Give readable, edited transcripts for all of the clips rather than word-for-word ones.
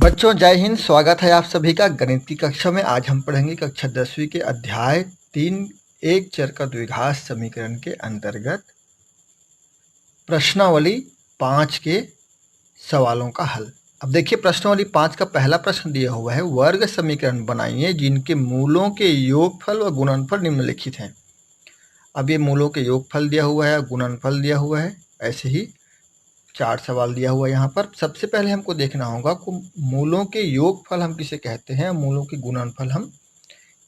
बच्चों जय हिंद। स्वागत है आप सभी का गणित की कक्षा में। आज हम पढ़ेंगे कक्षा 10वीं के अध्याय 3 एक चर का द्विघात समीकरण के अंतर्गत प्रश्नावली 5 के सवालों का हल। अब देखिए प्रश्नावली 5 का पहला प्रश्न दिया हुआ है, वर्ग समीकरण बनाइए जिनके मूलों के योगफल व गुणनफल निम्नलिखित हैं। अब ये मूलों के योगफल दिया हुआ है, गुणनफल दिया हुआ है, ऐसे ही 4 सवाल दिया हुआ है यहाँ पर। सबसे पहले हमको देखना होगा कि मूलों के योगफल हम किसे कहते हैं, मूलों के गुणनफल हम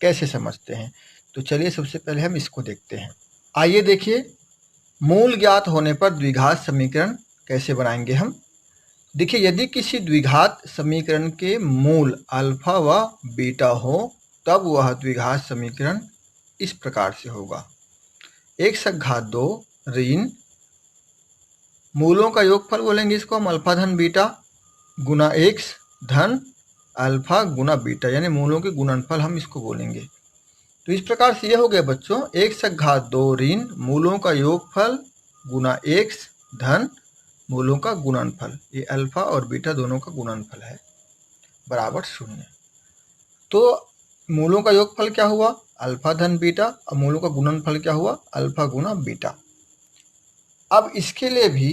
कैसे समझते हैं। तो चलिए सबसे पहले हम इसको देखते हैं। आइए देखिए, मूल ज्ञात होने पर द्विघात समीकरण कैसे बनाएंगे हम। देखिए, यदि किसी द्विघात समीकरण के मूल अल्फा व बीटा हो तब वह द्विघात समीकरण इस प्रकार से होगा। x घात 2 ऋण मूलों का योगफल बोलेंगे इसको हम अल्फा धन बीटा गुना x धन अल्फा गुना बीटा, यानी मूलों के गुणनफल हम इसको बोलेंगे। तो इस प्रकार से यह हो गया बच्चों x घात 2 ऋण मूलों का योगफल गुना x धन मूलों का गुणनफल, ये अल्फा और बीटा दोनों का गुणनफल है, बराबर 0। तो मूलों का योगफल क्या हुआ, अल्फा धन बीटा, और मूलों का गुणनफल क्या हुआ, अल्फा गुना बीटा। अब इसके लिए भी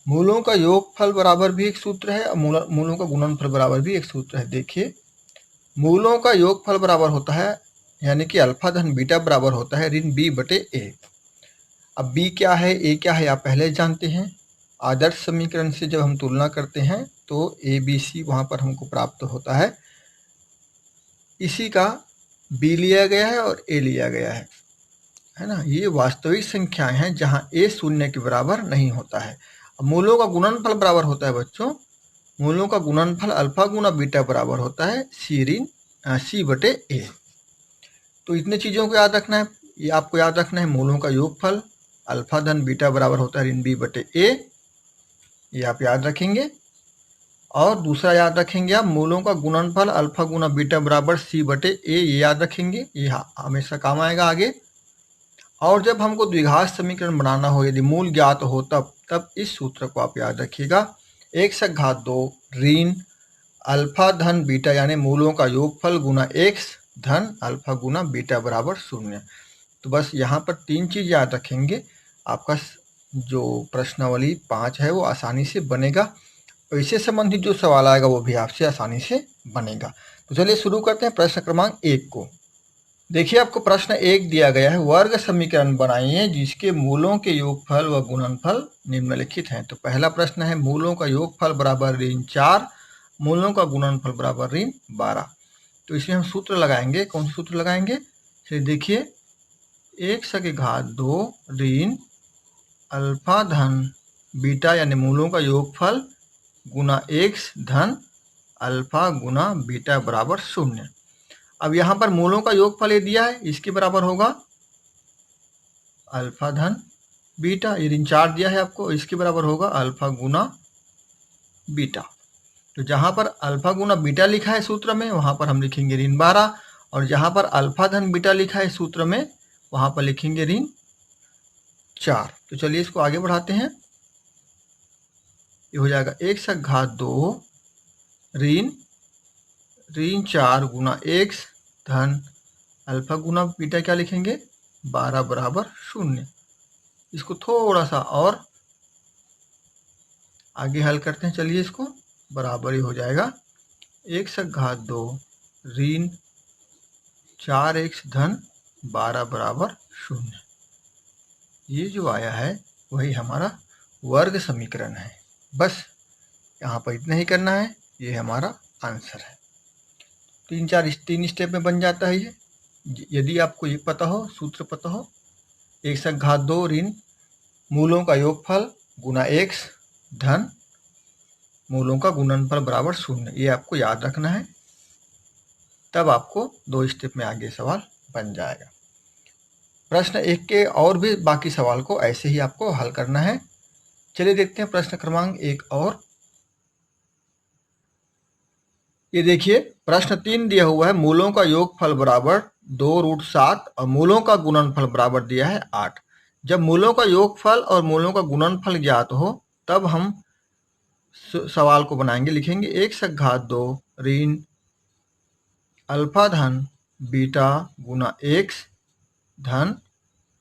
मूलों का योगफल बराबर भी एक सूत्र है और मूलों का गुणनफल बराबर भी एक सूत्र है। देखिए, मूलों का योगफल बराबर होता है, यानी कि अल्फा धन बीटा बराबर होता है ऋण b बटे a। अब b क्या है, a क्या है, आप पहले जानते हैं। आदर्श समीकरण से जब हम तुलना करते हैं तो a b c वहाँ पर हमको प्राप्त होता है, इसी का b लिया गया है और a लिया गया है ना। ये वास्तविक संख्याएं हैं जहाँ a शून्य के बराबर नहीं होता है। अब मूलों का गुणनफल बराबर होता है बच्चों, मूलों का गुणनफल अल्फा गुना बीटा बराबर होता है c बटे a। तो इतने चीज़ों को याद रखना है, ये आपको याद रखना है। मूलों का योगफल अल्फा धन बीटा बराबर होता है ऋण b बटे a, ये आप याद रखेंगे। और दूसरा याद रखेंगे आप, मूलों का गुणनफल अल्फा गुना बीटा बराबर c बटे a, ये याद रखेंगे, ये हमेशा काम आएगा आगे। और जब हमको द्विघात समीकरण बनाना हो, यदि मूल ज्ञात हो तब इस सूत्र को आप याद रखिएगा, x घात 2 ऋण अल्फा धन बीटा, यानी मूलों का योगफल गुना x धन अल्फा गुना बीटा बराबर 0। तो बस यहाँ पर 3 चीज याद रखेंगे, आपका जो प्रश्नावली 5 है वो आसानी से बनेगा। इससे संबंधित जो सवाल आएगा वो भी आपसे आसानी से बनेगा। तो चलिए शुरू करते हैं प्रश्न क्रमांक 1 को। देखिए, आपको प्रश्न 1 दिया गया है, वर्ग समीकरण बनाइए जिसके मूलों के योगफल व गुणनफल निम्नलिखित हैं। तो पहला प्रश्न है, मूलों का योगफल बराबर ऋण 4, मूलों का गुणनफल बराबर ऋण 12। तो इसमें हम सूत्र लगाएंगे। कौन सा सूत्र लगाएंगे, फिर देखिए, x घात 2 ऋण अल्फा धन बीटा, यानी मूलों का योगफल गुना x धन अल्फा गुना बीटा बराबर 0। अब यहाँ पर मूलों का योगफल ये दिया है, इसके बराबर होगा अल्फा धन बीटा, ये ऋण 4 दिया है आपको, इसके बराबर होगा अल्फा गुना बीटा। तो जहाँ पर अल्फा गुना बीटा लिखा है सूत्र में, वहाँ पर हम लिखेंगे ऋण 12, और जहाँ पर अल्फा धन बीटा लिखा है सूत्र में, वहाँ पर लिखेंगे ऋण 4। तो चलिए इसको आगे बढ़ाते हैं। ये हो जाएगा x घात 2 ऋण 4 गुना x धन अल्फा गुना बीटा, क्या लिखेंगे 12 बराबर 0। इसको थोड़ा सा और आगे हल करते हैं। चलिए इसको बराबर ही हो जाएगा, x घात 2 ऋण 4x धन 12 बराबर 0। ये जो आया है वही हमारा वर्ग समीकरण है। बस यहाँ पर इतना ही करना है, ये हमारा आंसर है। 3 स्टेप में बन जाता है ये, यदि आपको ये पता हो, सूत्र पता हो। x घात 2 ऋण मूलों का योगफल गुना x धन मूलों का गुणनफल बराबर 0, ये आपको याद रखना है, तब आपको 2 स्टेप में आगे सवाल बन जाएगा। प्रश्न 1 के और भी बाकी सवाल को ऐसे ही आपको हल करना है। चलिए देखते हैं प्रश्न क्रमांक 1 और। ये देखिए, प्रश्न 3 दिया हुआ है, मूलों का योगफल बराबर 2√7 और मूलों का गुणनफल बराबर दिया है 8। जब मूलों का योगफल और मूलों का गुणनफल ज्ञात हो तब हम सवाल को बनाएंगे, लिखेंगे 1/2 ऋण अल्फा धन बीटा गुना x धन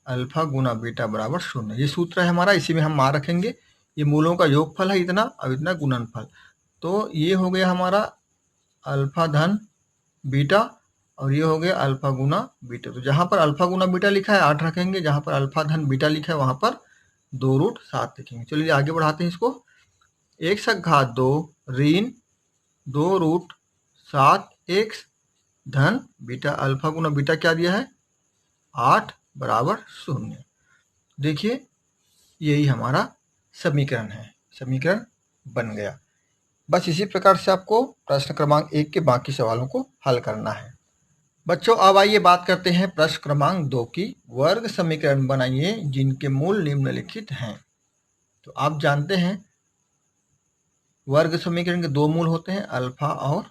अल्फा गुना बीटा बराबर 0। ये सूत्र है हमारा, इसी में हम मान रखेंगे। ये मूलों का योगफल है इतना, अब इतना गुणनफल। तो ये हो गया हमारा अल्फा धन बीटा और ये हो गया अल्फा गुना बीटा। तो जहाँ पर अल्फा गुना बीटा लिखा है 8 रखेंगे, जहाँ पर अल्फा धन बीटा लिखा है वहाँ पर 2√7 लिखेंगे। चलिए आगे बढ़ाते हैं इसको। 1/2 ऋण 2√7x धन बीटा, अल्फा गुना बीटा क्या दिया है 8 बराबर 0। देखिए यही हमारा समीकरण है, समीकरण बन गया। बस इसी प्रकार से आपको प्रश्न क्रमांक 1 के बाकी सवालों को हल करना है। बच्चों अब आइए बात करते हैं प्रश्न क्रमांक 2 की। वर्ग समीकरण बनाइए जिनके मूल निम्नलिखित हैं। तो आप जानते हैं वर्ग समीकरण के 2 मूल होते हैं, अल्फा और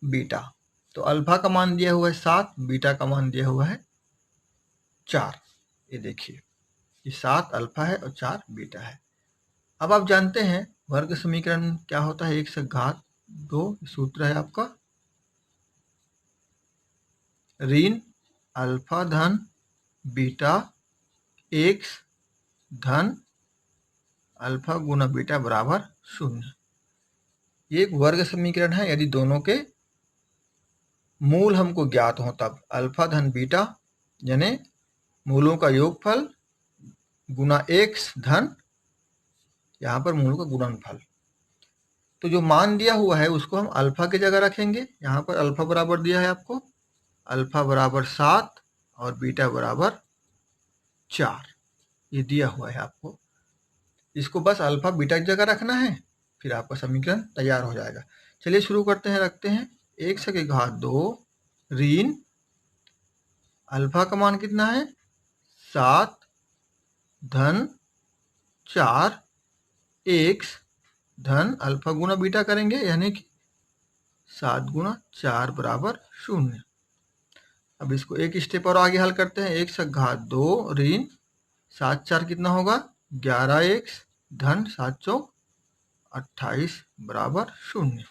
बीटा। तो अल्फा का मान दिया हुआ है 7, बीटा का मान दिया हुआ है 4। ये देखिए ये 7 अल्फा है और 4 बीटा है। अब आप जानते हैं वर्ग समीकरण क्या होता है, 1/2 सूत्र है आपका ऋण अल्फा धन बीटा x धन अल्फा गुना बीटा बराबर 0। ये एक वर्ग समीकरण है। यदि दोनों के मूल हमको ज्ञात हो तब अल्फा धन बीटा यानी मूलों का योगफल गुना x धन यहाँ पर मूलों का गुणनफल। तो जो मान दिया हुआ है उसको हम अल्फा की जगह रखेंगे। यहाँ पर अल्फा बराबर दिया है आपको, अल्फा बराबर 7 और बीटा बराबर 4, ये दिया हुआ है आपको। इसको बस अल्फा बीटा की जगह रखना है, फिर आपका समीकरण तैयार हो जाएगा। चलिए शुरू करते हैं, रखते हैं 1/2 ऋण अल्फा का मान कितना है 7 धन 4 x धन अल्फा गुना बीटा करेंगे यानी कि 7 गुना 4 बराबर 0। अब इसको एक स्टेप और आगे हल करते हैं। 1/2 ऋण 7 4 कितना होगा 11x धन 7 चौक 28 बराबर 0।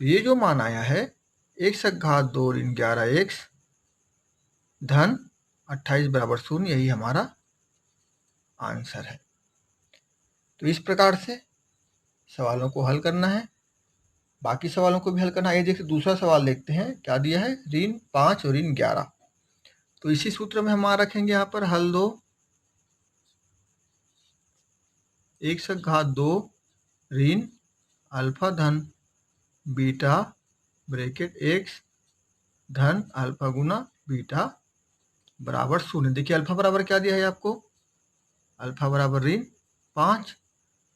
तो ये जो मान आया है 1/2 ऋण 11x धन 28 बराबर 0, यही हमारा आंसर है। तो इस प्रकार से सवालों को हल करना है, बाकी सवालों को भी हल करना है। ये देखिए दूसरा सवाल देखते हैं क्या दिया है, ऋण 5 और ऋण 11। तो इसी सूत्र में हम रखेंगे यहाँ पर हल 2। 1/2 ऋण अल्फा धन बीटा ब्रैकेट x धन अल्फा गुना बीटा बराबर 0। देखिए अल्फा बराबर क्या दिया है आपको, अल्फा बराबर ऋण 5,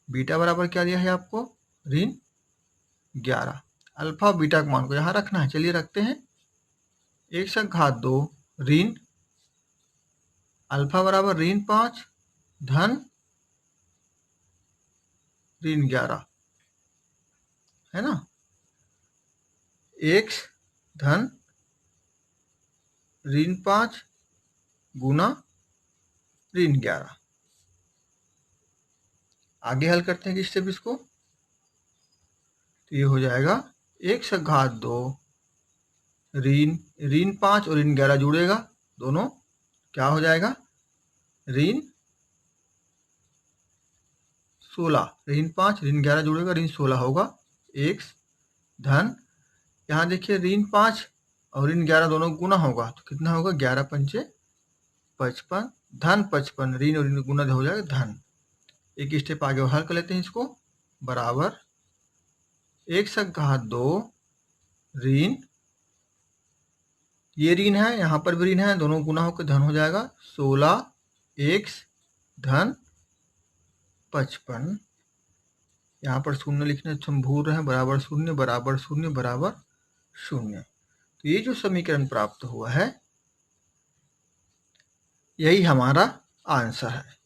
बीटा बराबर क्या दिया है आपको ऋण 11। अल्फा बीटा के मान को यहाँ रखना है। चलिए रखते हैं 1/2 ऋण अल्फा बराबर ऋण 5 धन ऋण 11 है ना, x धन ऋण 5 गुना ऋण 11। आगे हल करते हैं किससे भी इसको, तो ये हो जाएगा 1/2 ऋण 5 और ऋण 11 जुड़ेगा, दोनों क्या हो जाएगा ऋण 16। ऋण 5 ऋण 11 जुड़ेगा, ऋण 16 होगा x धन, यहाँ देखिए ऋण 5 और ऋण 11 दोनों गुना होगा तो कितना होगा 11 पंचे 55 धन 55, ऋण और ऋण गुना हो जाएगा धन। एक स्टेप आगे हल कर लेते हैं इसको, बराबर 1/2 ऋण, ये ऋण है यहाँ पर भी ऋण है, दोनों गुना होकर धन हो जाएगा 16x धन 55, यहाँ पर 0 लिखने से हम भूल रहे हैं, बराबर 0 बराबर 0 बराबर 0। तो ये जो समीकरण प्राप्त हुआ है यही हमारा आंसर है।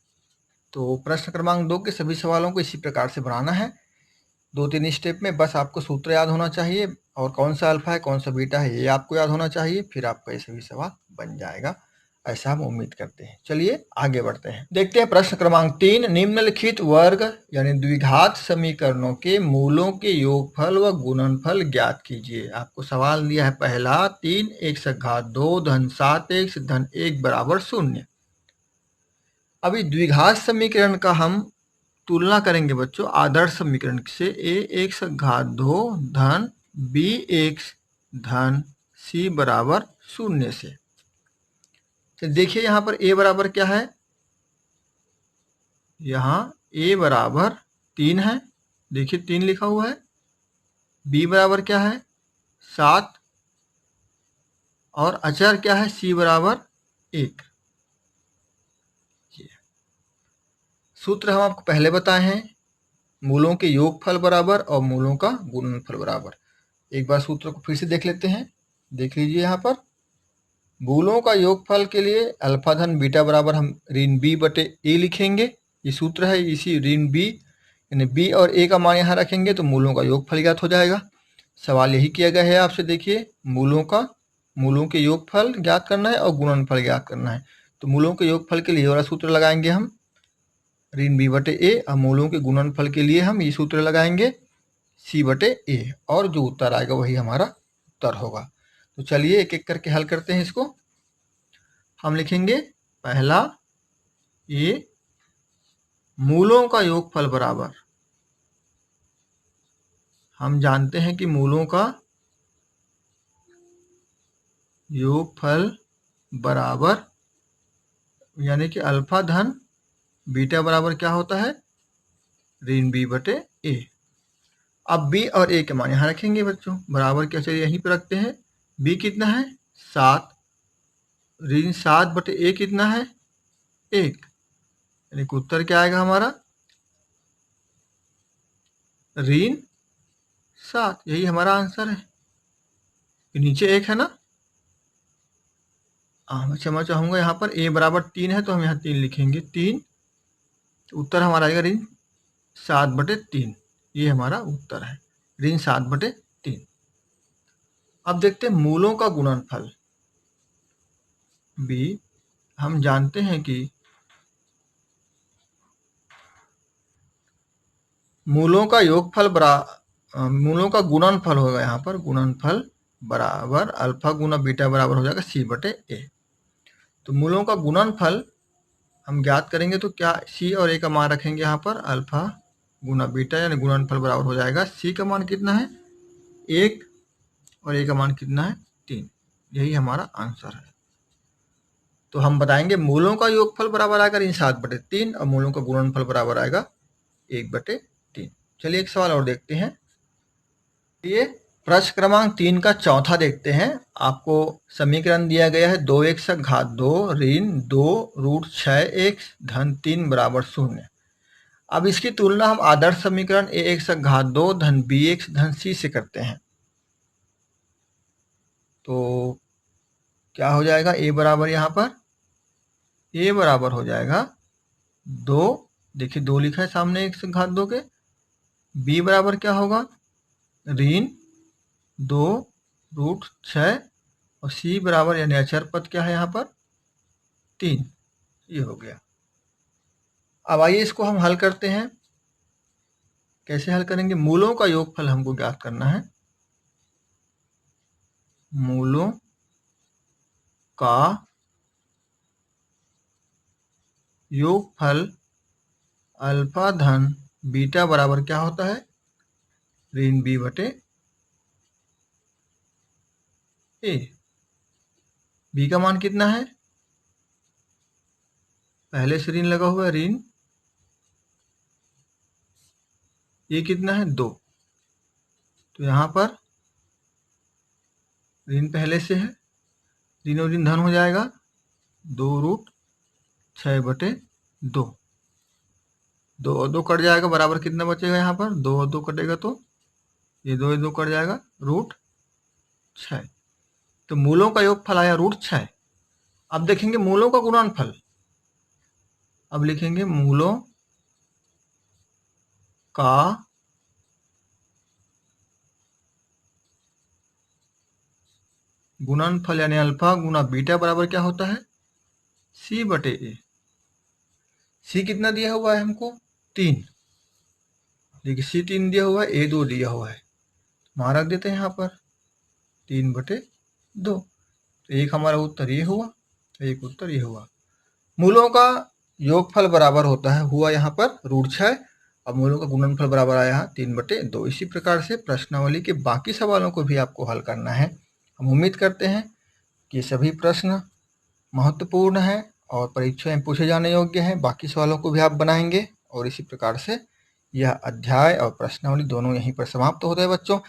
तो प्रश्न क्रमांक 2 के सभी सवालों को इसी प्रकार से बनाना है 2-3 स्टेप में। बस आपको सूत्र याद होना चाहिए और कौन सा अल्फा है कौन सा बीटा है ये आपको याद होना चाहिए, फिर आपका ये सभी सवाल बन जाएगा। ऐसा हम उम्मीद करते हैं। चलिए आगे बढ़ते हैं, देखते हैं प्रश्न क्रमांक 3। निम्नलिखित वर्ग यानी द्विघात समीकरणों के मूलों के योगफल व गुणनफल ज्ञात कीजिए। आपको सवाल दिया है पहला 3x घात 2 धन 7x धन 1 बराबर 0। अभी द्विघात समीकरण का हम तुलना करेंगे बच्चों आदर्श समीकरण से। ax घात 2 धन bx धन c बराबर 0 से। तो देखिए यहाँ पर a बराबर क्या है, यहाँ a बराबर 3 है, देखिए 3 लिखा हुआ है। b बराबर क्या है 7 और अचर क्या है c बराबर 1। सूत्र हम आपको पहले बताए हैं, मूलों के योगफल बराबर और मूलों का गुणनफल बराबर। एक बार सूत्र को फिर से देख लेते हैं, देख लीजिए यहाँ पर मूलों का योगफल के लिए अल्फा धन बीटा बराबर हम ऋण b बटे a लिखेंगे। ये सूत्र है, इसी ऋण b यानी b और a का मान यहाँ रखेंगे तो मूलों का योगफल ज्ञात हो जाएगा। सवाल यही किया गया है आपसे, देखिए मूलों के योगफल ज्ञात करना है और गुणनफल ज्ञात करना है। तो मूलों के योगफल के लिए वाला सूत्र लगाएंगे हम ऋण b बटे a और मूलों के गुणनफल के लिए हम ये सूत्र लगाएंगे c बटे a और जो उत्तर आएगा वही हमारा उत्तर होगा। तो चलिए एक एक करके हल करते हैं इसको। हम लिखेंगे पहला a मूलों का योगफल बराबर, हम जानते हैं कि मूलों का योगफल बराबर यानी कि अल्फा धन बीटा बराबर क्या होता है ऋण b बटे a। अब b और a के मान यहाँ रखेंगे बच्चों, बराबर क्या चलिए यहीं पर रखते हैं। b कितना है 7, ऋण 7 बटे a कितना है 1, यानी कि उत्तर क्या आएगा हमारा ऋण 7। यही हमारा आंसर है। नीचे 1 है ना, मैं क्षमा चाहूँगा, यहाँ पर a बराबर 3 है तो हम यहाँ 3 लिखेंगे 3, उत्तर हमारा आएगा ऋण 7 बटे 3। ये हमारा उत्तर है ऋण 7 बटे 3। अब देखते हैं मूलों का गुणनफल b। हम जानते हैं कि मूलों का योगफल मूलों का गुणनफल होगा, यहाँ पर गुणनफल बराबर अल्फा गुना बीटा बराबर हो जाएगा c बटे a। तो मूलों का गुणनफल हम ज्ञात करेंगे तो क्या c और a का मान रखेंगे यहाँ पर अल्फा गुना बीटा यानी गुणनफल बराबर हो जाएगा c का मान कितना है 1 और a का मान कितना है 3। यही हमारा आंसर है। तो हम बताएंगे मूलों का योगफल बराबर आएगा ऋण 7 बटे 3 और मूलों का गुणनफल बराबर आएगा 1 बटे 3। चलिए एक सवाल और देखते हैं। ये प्रश्न क्रमांक 3 का चौथा देखते हैं। आपको समीकरण दिया गया है 2x घात 2 ऋण 2 रूट 6x धन 3 बराबर 0। अब इसकी तुलना हम आदर्श समीकरण ax घात 2 धन bx धन c से करते हैं। तो क्या हो जाएगा a बराबर यहाँ पर a बराबर हो जाएगा 2, देखिए 2 लिखा है सामने x घात 2 के। b बराबर क्या होगा ऋण 2 रूट 6 और c बराबर यानी अचर पद क्या है यहाँ पर 3। ये हो गया। अब आइए इसको हम हल करते हैं। कैसे हल करेंगे, मूलों का योगफल हमको ज्ञात करना है। मूलों का योगफल अल्फा धन बीटा बराबर क्या होता है ऋण b बटे a। b का मान कितना है, पहले से ऋण लगा हुआ है ऋण, ये कितना है 2, तो यहाँ पर ऋण पहले से है, ऋण और ऋण धन हो जाएगा 2 रूट 6 बटे 2, 2 और 2 कट जाएगा, बराबर कितना बचेगा यहाँ पर 2 और 2 कटेगा तो ये 2 और 2 कट जाएगा रूट 6। तो मूलों का योगफल आया रूट 6। अब देखेंगे मूलों का गुणनफल। अब लिखेंगे मूलों का गुणनफल यानी अल्फा गुना बीटा बराबर क्या होता है सी बटे ए। सी कितना दिया हुआ है हमको? 3। देखिए सी 3 दिया हुआ है, ए 2 दिया हुआ है, वहाँ रख देते हैं यहाँ पर 3/2। तो एक हमारा उत्तर ये हुआ, एक उत्तर ये हुआ। मूलों का योगफल बराबर होता है, हुआ यहाँ पर √6 और मूलों का गुणनफल बराबर आया 3/2। इसी प्रकार से प्रश्नावली के बाकी सवालों को भी आपको हल करना है। हम उम्मीद करते हैं कि सभी प्रश्न महत्वपूर्ण हैं और परीक्षा में पूछे जाने योग्य हैं। बाकी सवालों को भी आप बनाएंगे और इसी प्रकार से यह अध्याय और प्रश्नावली दोनों यहीं पर समाप्त होते हैं बच्चों।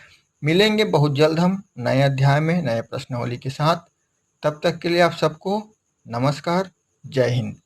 मिलेंगे बहुत जल्द हम नए अध्याय में नए प्रश्नावली के साथ। तब तक के लिए आप सबको नमस्कार, जय हिंद।